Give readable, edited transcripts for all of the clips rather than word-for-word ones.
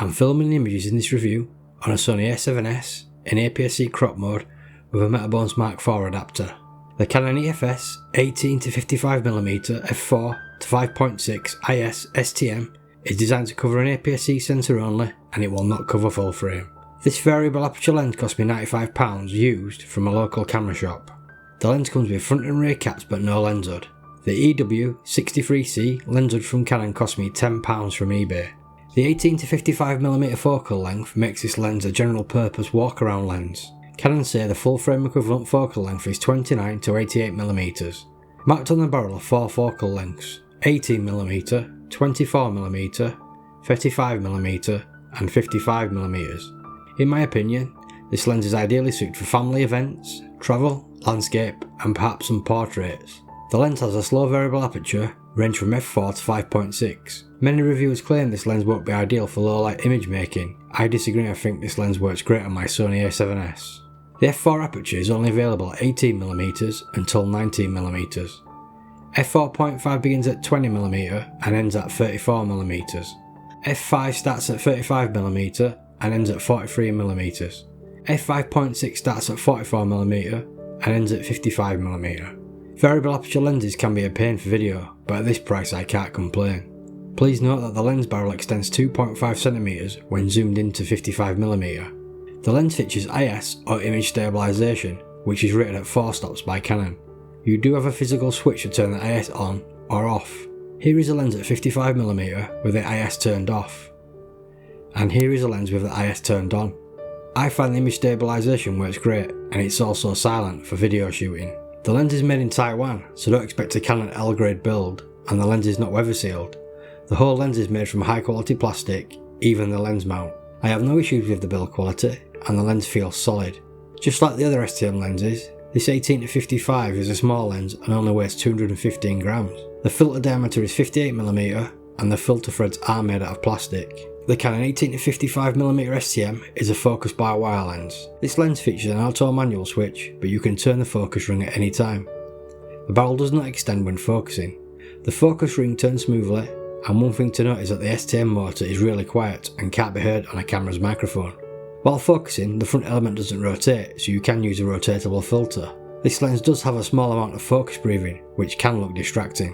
I'm filming images in this review on a Sony A7S in APS-C crop mode with a Metabones Mark IV adapter. The Canon EFS 18-55mm f4 to 5.6 IS STM is designed to cover an APS-C sensor only, and it will not cover full frame. This variable aperture lens cost me £95 used from a local camera shop. The lens comes with front and rear caps but no lens hood. The EW63C lens hood from Canon cost me £10 from eBay. The 18-55mm focal length makes this lens a general purpose walk around lens. Canon say the full frame equivalent focal length is 29-88mm. Marked on the barrel are 4 focal lengths: 18mm, 24mm, 35mm and 55mm. In my opinion, this lens is ideally suited for family events, travel, landscape and perhaps some portraits. The lens has a slow variable aperture, range from f4 to 5.6. Many reviewers claim this lens won't be ideal for low light image making. I disagree. I think this lens works great on my Sony A7S. The f4 aperture is only available at 18mm until 19mm. f4.5 begins at 20mm and ends at 34mm. f5 starts at 35mm and ends at 43mm. f5.6 starts at 44mm and ends at 55mm. Variable aperture lenses can be a pain for video, but at this price I can't complain. Please note that the lens barrel extends 2.5cm when zoomed into 55mm. The lens features IS or image stabilisation, which is rated at 4 stops by Canon. You do have a physical switch to turn the IS on or off. Here is a lens at 55mm with the IS turned off, and here is a lens with the IS turned on. I find the image stabilisation works great, and it's also silent for video shooting. The lens is made in Taiwan, so don't expect a Canon L grade build, and the lens is not weather sealed. The whole lens is made from high quality plastic, even the lens mount. I have no issues with the build quality, and the lens feels solid. Just like the other STM lenses, this 18-55 is a small lens and only weighs 215 grams. The filter diameter is 58mm, and the filter threads are made out of plastic. The Canon 18-55mm STM is a focus by wire lens. This lens features an auto manual switch, but you can turn the focus ring at any time. The barrel does not extend when focusing. The focus ring turns smoothly, and one thing to note is that the STM motor is really quiet and can't be heard on a camera's microphone. While focusing, the front element doesn't rotate, so you can use a rotatable filter. This lens does have a small amount of focus breathing, which can look distracting.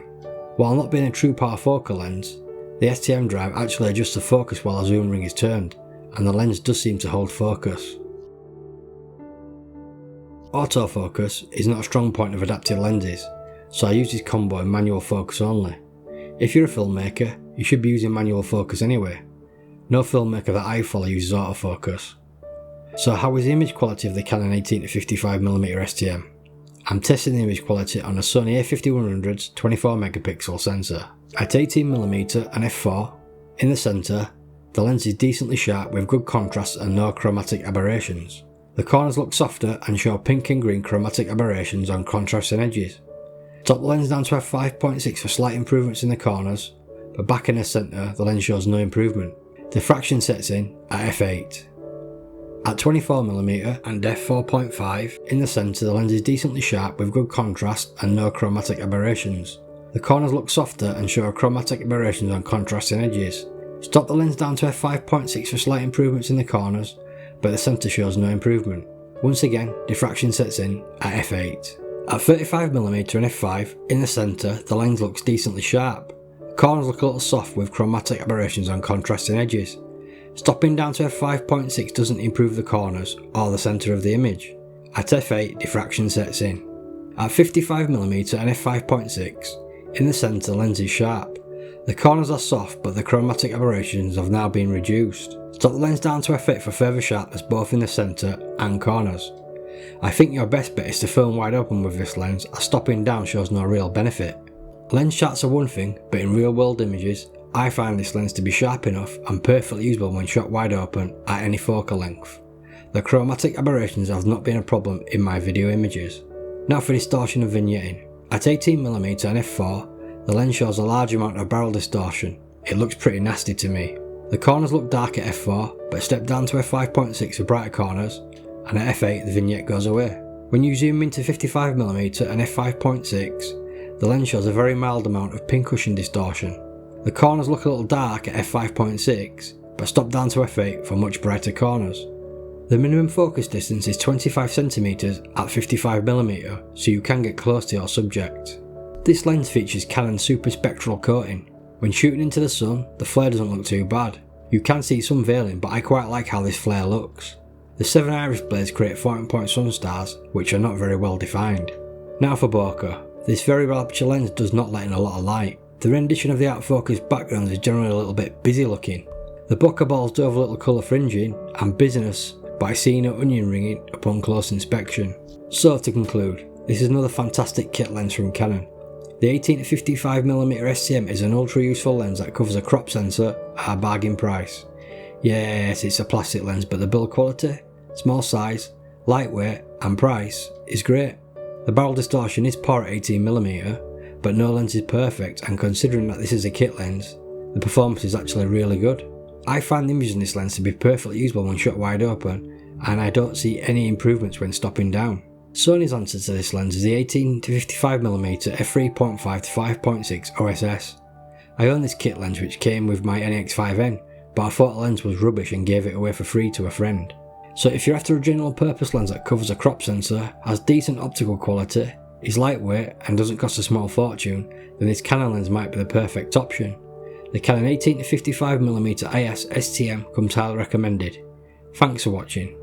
While not being a true parafocal lens, the STM drive actually adjusts the focus while a zoom ring is turned, and the lens does seem to hold focus. Autofocus is not a strong point of adaptive lenses, so I use this combo in manual focus only. If you're a filmmaker, you should be using manual focus anyway. No filmmaker that I follow uses autofocus. So how is the image quality of the Canon 18-55mm STM? I'm testing the image quality on a Sony a5100's 24MP sensor. At 18mm and f4, in the centre, the lens is decently sharp with good contrast and no chromatic aberrations. The corners look softer and show pink and green chromatic aberrations on contrasting edges. Top the lens down to f5.6 for slight improvements in the corners, but back in the centre the lens shows no improvement. Diffraction sets in at f8. At 24mm and f4.5, in the centre the lens is decently sharp with good contrast and no chromatic aberrations. The corners look softer and show chromatic aberrations on contrasting edges. Stop the lens down to f5.6 for slight improvements in the corners, but the centre shows no improvement. Once again, diffraction sets in at f8. At 35mm and f5, in the centre, the lens looks decently sharp. The corners look a little soft with chromatic aberrations on contrasting edges. Stopping down to f5.6 doesn't improve the corners or the centre of the image. At f8, diffraction sets in. At 55mm and f5.6, in the centre the lens is sharp. The corners are soft, but the chromatic aberrations have now been reduced. Stop the lens down to f8 for further sharpness both in the centre and corners. I think your best bet is to film wide open with this lens, as stopping down shows no real benefit. Lens charts are one thing, but in real world images, I find this lens to be sharp enough and perfectly usable when shot wide open at any focal length. The chromatic aberrations have not been a problem in my video images. Now for distortion and vignetting. At 18mm and f4, the lens shows a large amount of barrel distortion. It looks pretty nasty to me. The corners look dark at f4, but step down to f5.6 for brighter corners, and at f8 the vignette goes away. When you zoom into 55mm and f5.6, the lens shows a very mild amount of pincushion distortion. The corners look a little dark at f5.6, but stop down to f8 for much brighter corners. The minimum focus distance is 25cm at 55mm, so you can get close to your subject. This lens features Canon's super spectral coating. When shooting into the sun, the flare doesn't look too bad. You can see some veiling, but I quite like how this flare looks. The 7 iris blades create floating point sun stars, which are not very well defined. Now for bokeh. This variable aperture lens does not let in a lot of light. The rendition of the out of focus background is generally a little bit busy looking. The bokeh balls do have a little colour fringing and busyness, but I see no onion ringing upon close inspection. So to conclude, this is another fantastic kit lens from Canon. The 18-55mm STM is an ultra useful lens that covers a crop sensor at a bargain price. Yes, it's a plastic lens, but the build quality, small size, lightweight and price is great. The barrel distortion is poor at 18mm, but no lens is perfect, and considering that this is a kit lens, the performance is actually really good. I find the image in this lens to be perfectly usable when shot wide open, and I don't see any improvements when stopping down. Sony's answer to this lens is the 18-55mm f3.5 to 5.6 OSS. I own this kit lens which came with my NEX5N, but I thought the lens was rubbish and gave it away for free to a friend. So if you're after a general purpose lens that covers a crop sensor, has decent optical quality, is lightweight and doesn't cost a small fortune, then this Canon lens might be the perfect option. The Canon 18-55mm IS STM comes highly recommended. Thanks for watching.